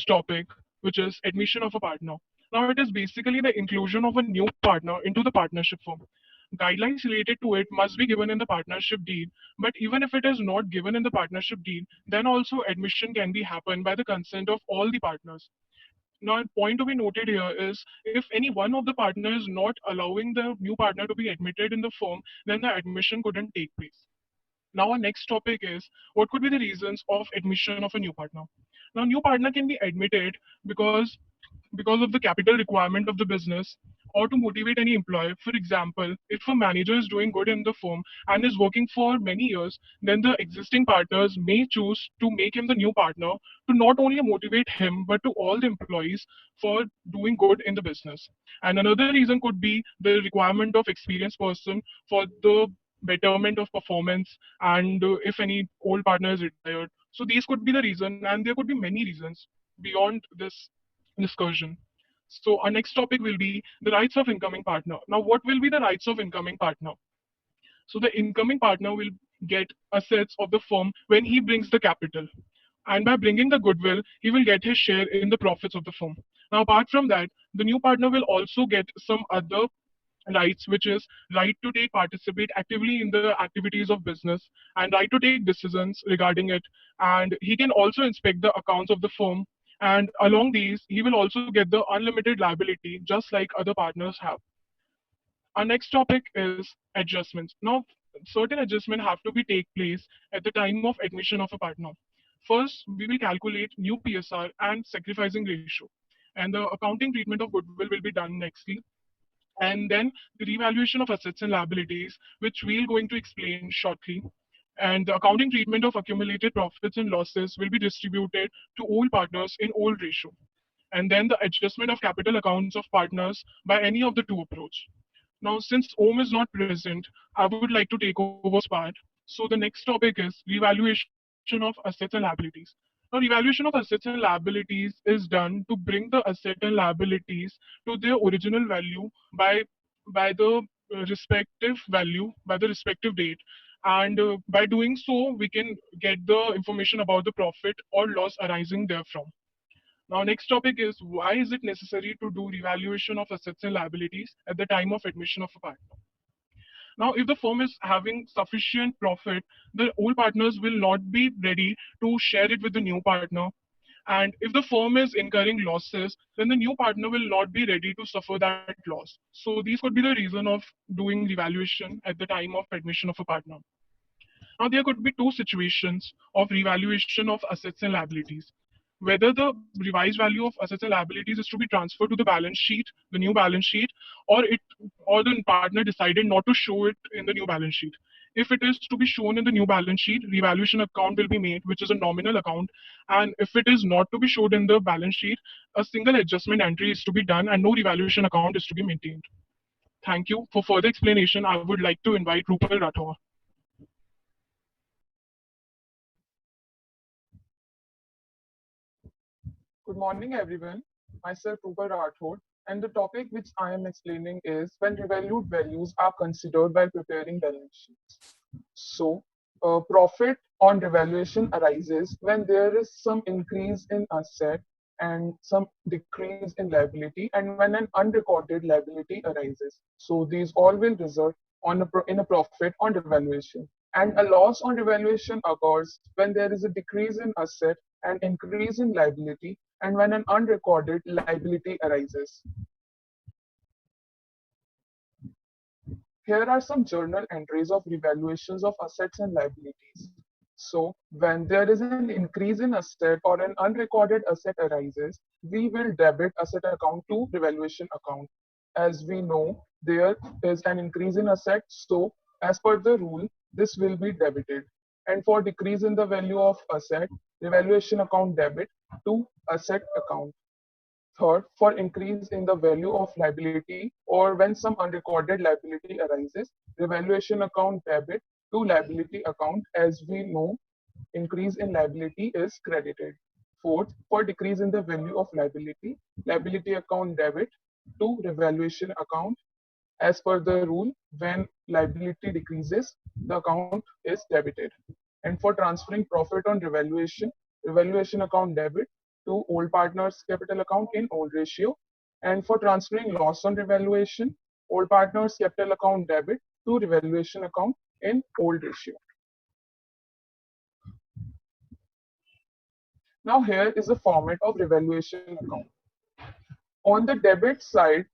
topic, which is admission of a partner. Now, it is basically the inclusion of a new partner into the partnership firm. Guidelines related to it must be given in the partnership deed, but even if it is not given in the partnership deed, then also admission can be happen by the consent of all the partners. Now, a point to be noted here is if any one of the partner is not allowing the new partner to be admitted in the firm, then the admission couldn't take place. Now, our next topic is what could be the reasons of admission of a new partner. Now, new partner can be admitted because of the capital requirement of the business or to motivate any employee. For example, if a manager is doing good in the firm and is working for many years, then the existing partners may choose to make him the new partner to not only motivate him but to all the employees for doing good in the business. And another reason could be the requirement of experienced person for the betterment of performance and if any old partner is retired. So these could be the reason, and there could be many reasons beyond this discussion. So our next topic will be the rights of incoming partner. Now, what will be the rights of incoming partner? So the incoming partner will get assets of the firm when he brings the capital. And by bringing the goodwill, he will get his share in the profits of the firm. Now, apart from that, the new partner will also get some other rights, which is right to take participate actively in the activities of business and right to take decisions regarding it. And he can also inspect the accounts of the firm. And along these, he will also get the unlimited liability, just like other partners have. Our next topic is adjustments. Now, certain adjustments have to be take place at the time of admission of a partner. First, we will calculate new PSR and sacrificing ratio, and the accounting treatment of goodwill will be done nextly, and then the revaluation of assets and liabilities, which we're going to explain shortly. And the accounting treatment of accumulated profits and losses will be distributed to all partners in all ratio. And then the adjustment of capital accounts of partners by any of the two approach. Now, since Om is not present, I would like to take over this part. So the next topic is revaluation of assets and liabilities. Now, revaluation of assets and liabilities is done to bring the asset and liabilities to their original value by the respective value by the respective date, and by doing so, we can get the information about the profit or loss arising therefrom. Now, next topic is why is it necessary to do revaluation of assets and liabilities at the time of admission of a partner? Now, if the firm is having sufficient profit, the old partners will not be ready to share it with the new partner. And if the firm is incurring losses, then the new partner will not be ready to suffer that loss. So these could be the reason of doing revaluation at the time of admission of a partner. Now, there could be two situations of revaluation of assets and liabilities. Whether the revised value of assets and liabilities is to be transferred to the balance sheet, the new balance sheet, or the partner decided not to show it in the new balance sheet. If it is to be shown in the new balance sheet, revaluation account will be made, which is a nominal account. And if it is not to be showed in the balance sheet, a single adjustment entry is to be done and no revaluation account is to be maintained. Thank you. For further explanation, I would like to invite Rupal Rathore. Good morning, everyone. Myself, Rupal Rathod, and the topic which I am explaining is when revalued values are considered while preparing balance sheets. So, profit on revaluation arises when there is some increase in asset and some decrease in liability, and when an unrecorded liability arises. So, these all will result in a profit on revaluation. And a loss on revaluation occurs when there is a decrease in asset and increase in liability, and when an unrecorded liability arises. Here are some journal entries of revaluations of assets and liabilities. So, when there is an increase in asset or an unrecorded asset arises, we will debit asset account to revaluation account. As we know, there is an increase in asset, so as per the rule, this will be debited. And for decrease in the value of asset, revaluation account debit to asset account. Third, for increase in the value of liability or when some unrecorded liability arises, revaluation account debit to liability account. As we know, increase in liability is credited. Fourth, for decrease in the value of liability, liability account debit to revaluation account. As per the rule, when liability decreases, the account is debited. And for transferring profit on revaluation, revaluation account debit to old partner's capital account in old ratio. And for transferring loss on revaluation, old partner's capital account debit to revaluation account in old ratio. Now here is the format of revaluation account. On the debit side,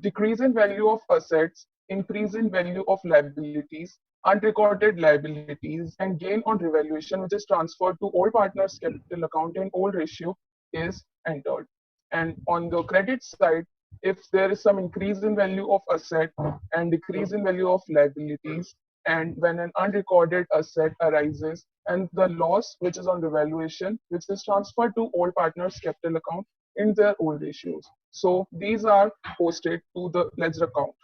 decrease in value of assets, increase in value of liabilities, unrecorded liabilities, and gain on revaluation, which is transferred to old partner's capital account in old ratio, is entered. And on the credit side, if there is some increase in value of asset and decrease in value of liabilities, and when an unrecorded asset arises, and the loss which is on revaluation, which is transferred to old partner's capital account in their old ratios. So these are posted to the ledger account.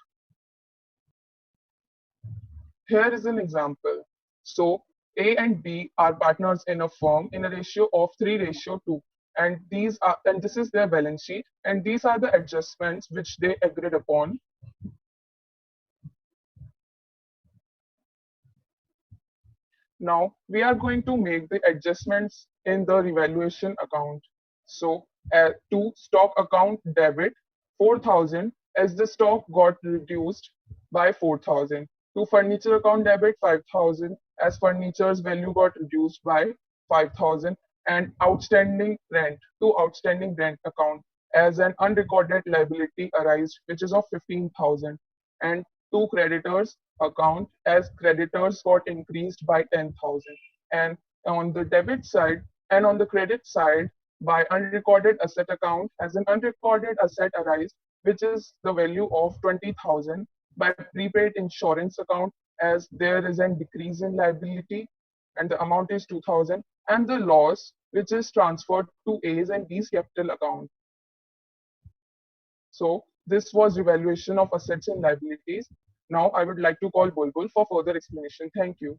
Here is an example. So A and B are partners in a firm in a ratio of 3:2. And this is their balance sheet. And these are the adjustments which they agreed upon. Now we are going to make the adjustments in the revaluation account. So to stock account debit 4,000 as the stock got reduced by 4,000. To furniture account debit 5,000 as furniture's value got reduced by 5,000. And outstanding rent account as an unrecorded liability arised which is of 15,000. And to creditors account as creditors got increased by 10,000. And on the debit side and on the credit side, by unrecorded asset account as an unrecorded asset arise, which is the value of 20,000. By prepaid insurance account as there is a decrease in liability and the amount is 2,000. And the loss which is transferred to A's and B's capital account. So this was revaluation of assets and liabilities. Now I would like to call Bulbul for further explanation. Thank you.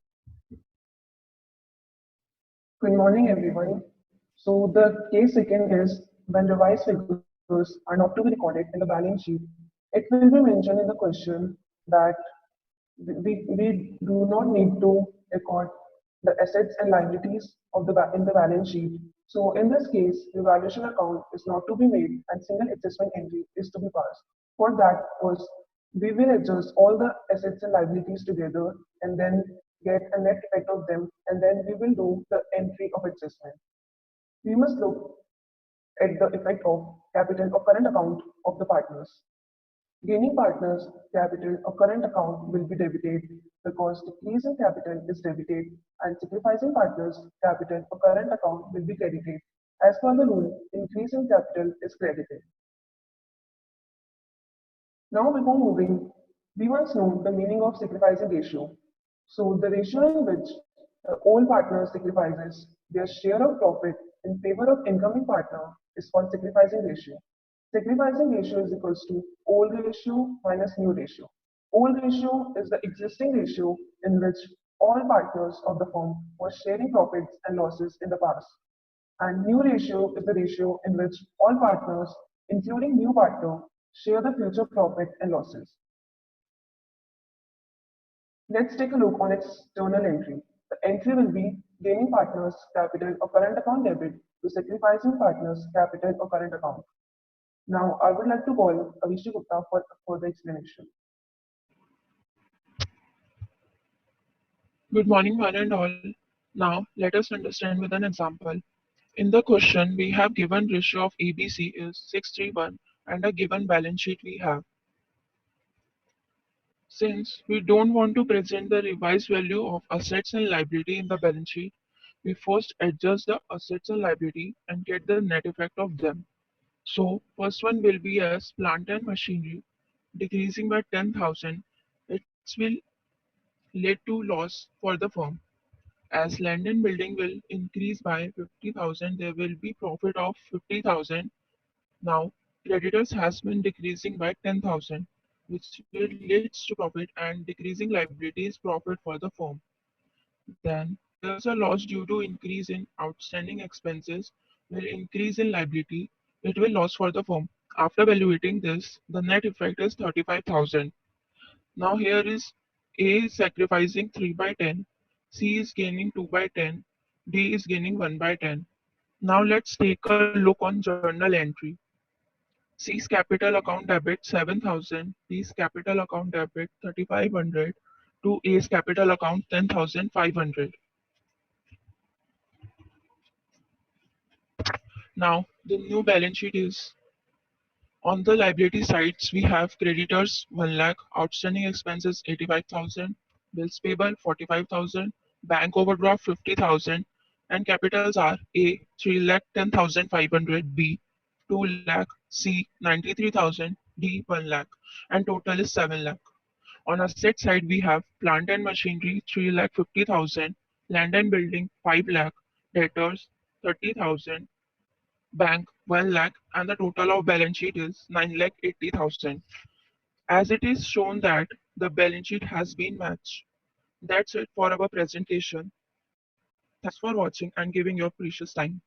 Good morning, everyone. So the case second is when revised figures are not to be recorded in the balance sheet, it will be mentioned in the question that we do not need to record the assets and liabilities of in the balance sheet. So in this case, the valuation account is not to be made and single adjustment entry is to be passed. For that was we will adjust all the assets and liabilities together and then get a net effect of them and then we will do the entry of adjustment. We must look at the effect of capital or current account of the partners. Gaining partners' capital or current account will be debited because decrease in capital is debited and sacrificing partners' capital or current account will be credited. As per the rule, increase in capital is credited. Now before moving, we must know the meaning of sacrificing ratio. So the ratio in which the old partner sacrifices their share of profit in favor of incoming partner is called sacrificing ratio. Sacrificing ratio is equals to old ratio minus new ratio. Old ratio is the existing ratio in which all partners of the firm were sharing profits and losses in the past. And new ratio is the ratio in which all partners, including new partner, share the future profit and losses. Let's take a look on its journal entry. The entry will be gaining partners capital or current account debit to sacrificing partners capital or current account. Now I would like to call Avishri Gupta for further explanation. Good morning, one and all. Now, let us understand with an example. In the question, we have given ratio of ABC is 6:1 and a given balance sheet we have. Since we don't want to present the revised value of assets and liability in the balance sheet, we first adjust the assets and liability and get the net effect of them. So, first one will be as plant and machinery decreasing by 10,000. It will lead to loss for the firm. As land and building will increase by 50,000, there will be profit of 50,000. Now, creditors has been decreasing by 10,000, which will leads to profit and decreasing liabilities profit for the firm. Then there's a loss due to increase in outstanding expenses will increase in liability. It will loss for the firm. After evaluating this, the net effect is 35,000. Now here is A is sacrificing 3 by 10, C is gaining 2 by 10, D is gaining 1 by 10. Now let's take a look on journal entry. C's capital account debit 7,000, B's capital account debit 3,500 to A's capital account 10,500. Now the new balance sheet is on the liability sides we have creditors 1 lakh, outstanding expenses 85,000, bills payable 45,000, bank overdraft 50,000, and capitals are A 3 lakh 10,500, B 2 lakh, C 93,000, D 1 lakh, and total is 7 lakh. On asset side, we have plant and machinery 3 lakh 50,000, land and building 5 lakh, debtors 30,000, bank 1 lakh, and the total of balance sheet is 9 lakh 80,000. As it is shown that the balance sheet has been matched. That's it for our presentation. Thanks for watching and giving your precious time.